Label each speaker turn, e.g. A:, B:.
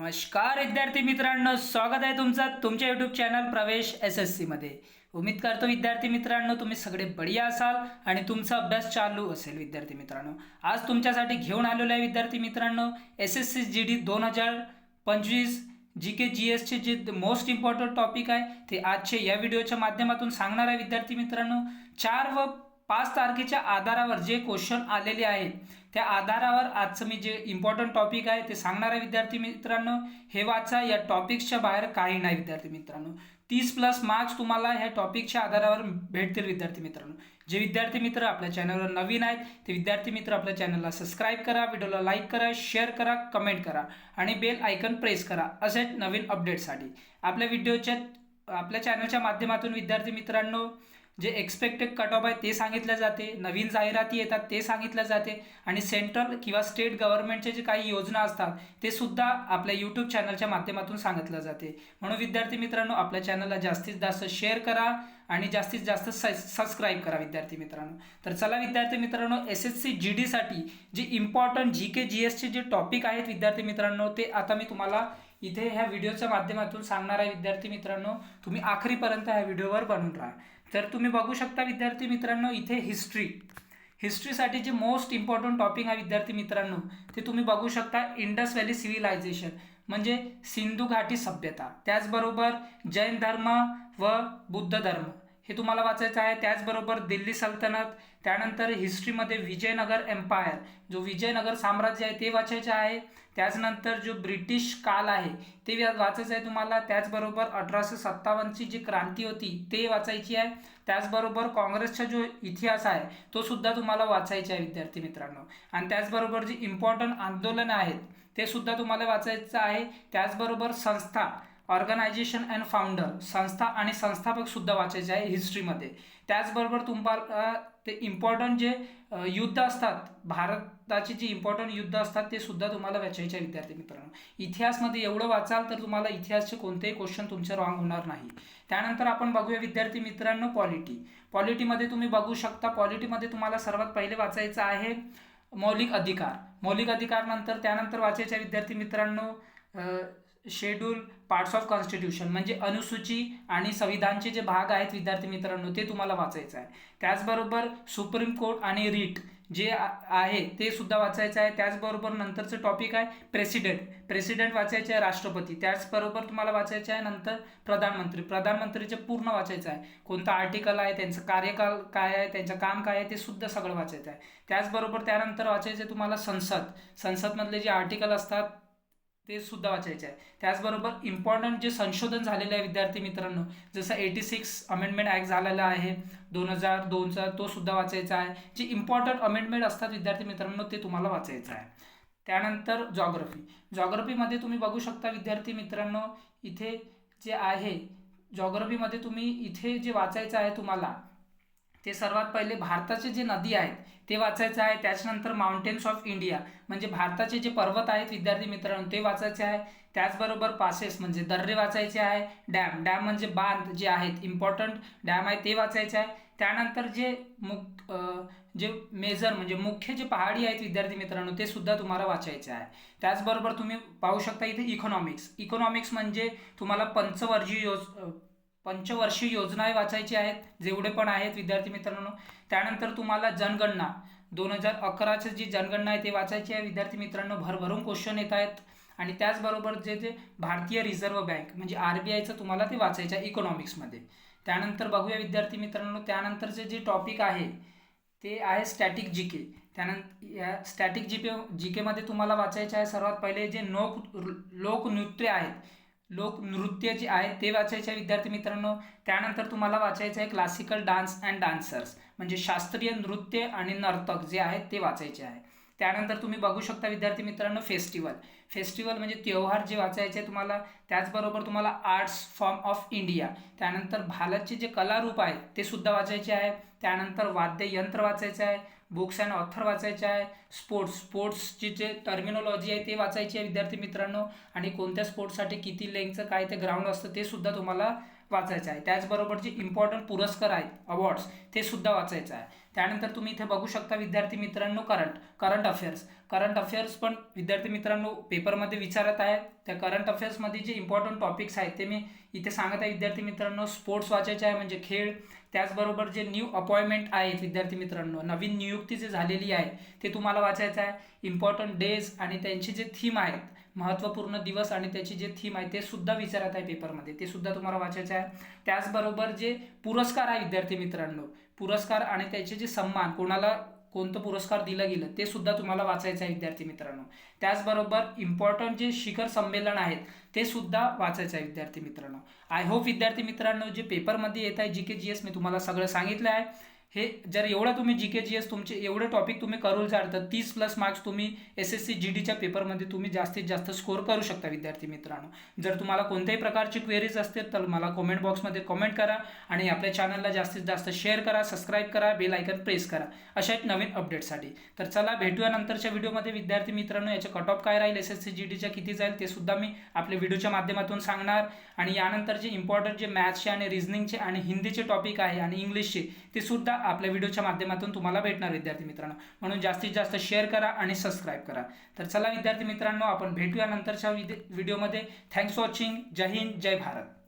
A: नमस्कार विद्यार्थी मित्रांनो, स्वागत आहे तुमचं तुमच्या यूट्यूब चॅनल प्रवेश SSC मध्ये। उम्मीद करतो विद्यार्थी मित्रांनो तुम्ही सगळे बढिया असाल आणि तुमचा अभ्यास चालू असेल। विद्यार्थी मित्रांनो, आज तुमच्यासाठी घेऊन आलेलो आहे विद्यार्थी मित्रांनो SSC GD 2025 GK GS चे जे मोस्ट इम्पॉर्टंट टॉपिक आहे ते आजचे या व्हिडिओच्या माध्यमातून सांगणार आहे। विद्यार्थी मित्रांनो, 4 व 5 तारखेच्या आधारावर जे क्वेश्चन आलेले आहेत त्या आधारावर आजचं मी जे इम्पॉर्टंट टॉपिक आहे ते सांगणार आहे। विद्यार्थी मित्रांनो, हे वाचा, या टॉपिकच्या बाहेर काही नाही। विद्यार्थी मित्रांनो, 30+ मार्क्स तुम्हाला ह्या टॉपिकच्या आधारावर भेटतील। विद्यार्थी मित्रांनो, जे विद्यार्थी मित्र आपल्या चॅनलवर नवीन आहेत ते विद्यार्थी मित्र आपल्या चॅनलला सबस्क्राईब करा, व्हिडिओला लाईक करा, शेअर करा, कमेंट करा आणि बेल आयकन प्रेस करा असे नवीन अपडेटसाठी। आपल्या चॅनलच्या माध्यमातून विद्यार्थी मित्रांनो जे एक्सपेक्टेड कट ऑफ आहे ते सांगितले जाते, नवीन जाहिराती येतात ते सांगितले जाते आणि सेंट्रल किंवा स्टेट गव्हर्नमेंटचे जे काही योजना असतात ते सुद्धा आपल्या यूट्यूब चॅनलच्या माध्यमातून सांगितलं जाते। म्हणून विद्यार्थी मित्रांनो, आपल्या चॅनलला जास्तीत जास्त शेअर करा आणि जास्तीत जास्त सबस्क्राईब करा। विद्यार्थी मित्रांनो, तर चला विद्यार्थी मित्रांनो, SSC GD साठी जे इम्पॉर्टंट GK GS चे जे टॉपिक आहेत विद्यार्थी मित्रांनो ते आता मी तुम्हाला इथे ह्या व्हिडिओच्या माध्यमातून सांगणार आहे। विद्यार्थी मित्रांनो, तुम्ही आखरीपर्यंत ह्या व्हिडिओवर बनून राहा। तर तुम्ही बघू शकता विद्यार्थी मित्रांनो, इथे हिस्ट्रीसाठी जे मोस्ट इम्पॉर्टंट टॉपिक आहे विद्यार्थी मित्रांनो ते तुम्ही बघू शकता। इंडस व्हॅली सिव्हिलायझेशन म्हणजे सिंधू घाटी सभ्यता, त्याचबरोबर जैन धर्म व बुद्ध धर्म हे तुम्हाला वाचायचं आहे। त्याचबरोबर दिल्ली सल्तनत, त्यानंतर हिस्ट्रीमध्ये विजयनगर एम्पायर, जो विजयनगर साम्राज्य आहे ते वाचायचे आहे। त्याचनंतर जो ब्रिटिश काल आहे ते वाचायचं आहे तुम्हाला। त्याचबरोबर 1857ची जी क्रांती होती ते वाचायची आहे। त्याचबरोबर काँग्रेसचा जो इतिहास आहे तो सुद्धा तुम्हाला वाचायचा आहे विद्यार्थी मित्रांनो। आणि त्याचबरोबर जी इम्पॉर्टंट आंदोलनं आहेत ते सुद्धा तुम्हाला वाचायचं आहे। त्याचबरोबर संस्था, ऑर्गनायझेशन अँड फाउंडर, संस्था आणि संस्थापक सुद्धा वाचायचे आहे हिस्ट्रीमध्ये। त्याचबरोबर तुम्हाला ते इम्पॉर्टंट जे युद्ध असतात, भारताची जी इम्पॉर्टंट युद्ध असतात ते सुद्धा तुम्हाला वाचायचे आहे विद्यार्थी मित्रांनो। इतिहासमध्ये एवढं वाचाल तर तुम्हाला इतिहासचे कोणतेही क्वेश्चन तुमचे रॉंग होणार नाही। त्यानंतर आपण बघूया विद्यार्थी मित्रांनो पॉलिटीमध्ये तुम्ही बघू शकता। पॉलिटीमध्ये तुम्हाला सर्वात पहिले वाचायचं आहे मौलिक अधिकार नंतर त्यानंतर वाचायचे विद्यार्थी मित्रांनो शेड्यूल पार्ट्स ऑफ कॉन्स्टिट्यूशन म्हणजे अनुसूची आणि संविधानचे जे भाग आहेत विद्यार्थी मित्रांनो ते तुम्हाला वाचायचं आहे। त्याचबरोबर सुप्रीम कोर्ट आणि रीट जे आहे ते सुद्धा वाचायचं आहे। त्याचबरोबर नंतरचं टॉपिक आहे प्रेसिडेंट वाचायचे आहे, राष्ट्रपती। त्याचबरोबर तुम्हाला वाचायचे आहे नंतर प्रधानमंत्रीचे पूर्ण वाचायचं आहे, कोणता आर्टिकल आहे, त्यांचं कार्यकाल काय आहे, त्यांचं काम काय आहे ते सुद्धा सगळं वाचायचं आहे। त्याचबरोबर त्यानंतर वाचायचे तुम्हाला संसदमधले जे आर्टिकल असतात ते सुद्धा वाचायचे आहे। त्याचबरोबर इम्पॉर्टंट जे संशोधन झालेलं आहे विद्यार्थी मित्रांनो, जसं 86 अमेंडमेंट ॲक्ट झालेला आहे 2002चा, तो सुद्धा वाचायचा आहे। जे इम्पॉर्टंट अमेंडमेंट असतात विद्यार्थी मित्रांनो ते तुम्हाला वाचायचं आहे। त्यानंतर जॉग्रफीमध्ये तुम्ही बघू शकता विद्यार्थी मित्रांनो, इथे जे आहे जॉग्रफीमध्ये तुम्ही इथे जे वाचायचं आहे तुम्हाला ते सर्वात पहिले भारताचे जे नदी आहेत ते वाचायचं आहे। त्याच्यानंतर माउंटेन्स ऑफ इंडिया म्हणजे भारताचे जे पर्वत आहेत विद्यार्थी मित्रांनो ते वाचायचे आहे। त्याचबरोबर पासेस म्हणजे दर्रे वाचायचे आहे। डॅम म्हणजे बांध जे आहेत, इम्पॉर्टंट डॅम आहे ते वाचायचे आहे। त्यानंतर जे मेजर म्हणजे मुख्य जे पहाडी आहेत विद्यार्थी मित्रांनो ते सुद्धा तुम्हाला वाचायचे आहे। त्याचबरोबर तुम्ही पाहू शकता इथे इकॉनॉमिक्स म्हणजे तुम्हाला पंचवर्षीय योजना वाचायची आहेत, जेवढे पण आहेत विद्यार्थी मित्रांनो। त्यानंतर तुम्हाला जनगणना 2011ची जी जनगणना आहे ते वाचायची आहे विद्यार्थी मित्रांनो। भरभरून क्वेश्चन येत आहेत। आणि त्याचबरोबर जे भारतीय रिझर्व्ह बँक म्हणजे RBIचं तुम्हाला ते वाचायचं आहे इकॉनॉमिक्समध्ये। त्यानंतर बघूया विद्यार्थी मित्रांनो, त्यानंतरचे जे टॉपिक आहे ते आहे स्टॅटिक जीके। त्यानंतर या स्टॅटिक जीकेमध्ये तुम्हाला वाचायचे आहे सर्वात पहिले जे लोकनृत्य जे आहेत ते वाचायचे आहे विद्यार्थी मित्रांनो। त्यानंतर तुम्हाला वाचायचं आहे क्लासिकल डान्स अँड डान्सर्स म्हणजे शास्त्रीय नृत्य आणि नर्तक जे आहेत ते वाचायचे आहे। त्यानंतर तुम्ही बघू शकता विद्यार्थी मित्रांनो फेस्टिवल म्हणजे त्योहार जे वाचायचे तुम्हाला। त्याचबरोबर तुम्हाला आर्ट्स फॉर्म ऑफ इंडिया, त्यानंतर भारतचे जे कलारूप आहेत ते सुद्धा वाचायचे आहे। त्यानंतर वाद्ययंत्र वाचायचं आहे, बुक्स अँड ऑथर वाचायचे आहे, स्पोर्ट्सची जे टर्मिनॉलॉजी आहे ते वाचायची आहे विद्यार्थी मित्रांनो। आणि कोणत्या स्पोर्ट्ससाठी किती लेंगचं काय ते ग्राउंड असतं ते सुद्धा तुम्हाला वाचायचं आहे। त्याचबरोबर जे इम्पॉर्टंट पुरस्कार आहेत, अवॉर्ड्स ते सुद्धा वाचायचं आहे। त्यानंतर तुम्ही इथे बघू शकता विद्यार्थी मित्रांनो करंट अफेअर्स पण विद्यार्थी मित्रांनो पेपरमध्ये विचारत आहे. त्या करंट अफेअर्समध्ये जे इम्पॉर्टंट टॉपिक्स आहेत ते मी इथे सांगत आहे विद्यार्थी मित्रांनो. स्पोर्ट्स वाचायचे आहे म्हणजे खेळ, त्याचबरोबर जे न्यू अपॉइंटमेंट आहेत विद्यार्थी मित्रांनो, नवीन नियुक्ती जी झालेली आहे ते तुम्हाला वाचायचं आहे. इम्पॉर्टंट डेज आणि त्यांची जे थीम आहेत, महत्त्वपूर्ण दिवस आणि त्याची जे थीम आहे ते सुद्धा विचारत आहे पेपरमध्ये, ते सुद्धा तुम्हाला वाचायचं आहे. त्याचबरोबर जे पुरस्कार आहे विद्यार्थी मित्रांनो, पुरस्कार आणि त्याचे जे सन्मान, कोणाला कोणतं पुरस्कार दिलं गेलं ते सुद्धा तुम्हाला वाचायचं आहे विद्यार्थी मित्रांनो. त्याचबरोबर इम्पॉर्टंट जे शिखर संमेलन आहेत ते सुद्धा वाचायचं आहे विद्यार्थी मित्रांनो. आय होप विद्यार्थी मित्रांनो जे पेपरमध्ये येत आहे GK GS मी तुम्हाला सगळं सांगितलं आहे. हे जर एवढं तुम्ही GK GS तुमचे एवढे टॉपिक तुम्ही करू जाल तर 30+ मार्क्स तुम्ही SSC GDच्या पेपरमध्ये तुम्ही जास्तीत जास्त स्कोर करू शकता विद्यार्थी मित्रांनो. जर तुम्हाला कोणत्याही प्रकारची क्वेरीज असतील तर मला कमेंट बॉक्समध्ये कमेंट करा आणि आपल्या चॅनलला जास्तीत जास्त शेअर करा, सबस्क्राईब करा, बेल आयकन प्रेस करा अशा एक नवीन अपडेटसाठी. तर चला भेटूया नंतरच्या व्हिडिओमध्ये विद्यार्थी मित्रांनो. याचे कट ऑफ काय राहील, SSC GDच्या किती जाईल ते सुद्धा मी आपल्या व्हिडिओच्या माध्यमातून सांगणार. आणि यानंतर जे इम्पॉर्टंट जे मॅथ्सचे आणि रिझनिंगचे आणि हिंदीचे टॉपिक आहे आणि इंग्लिशचे ते सुद्धा आपल्या व्हिडिओच्या माध्यमातून तुम्हाला भेटणार विद्यार्थी मित्रांनो. म्हणून जास्तीत जास्त शेअर करा आणि सबस्क्राईब करा. तर चला विद्यार्थी मित्रांनो, आपण भेटूया नंतरच्या व्हिडिओमध्ये. Thanks for watching. जय हिंद, जय भारत.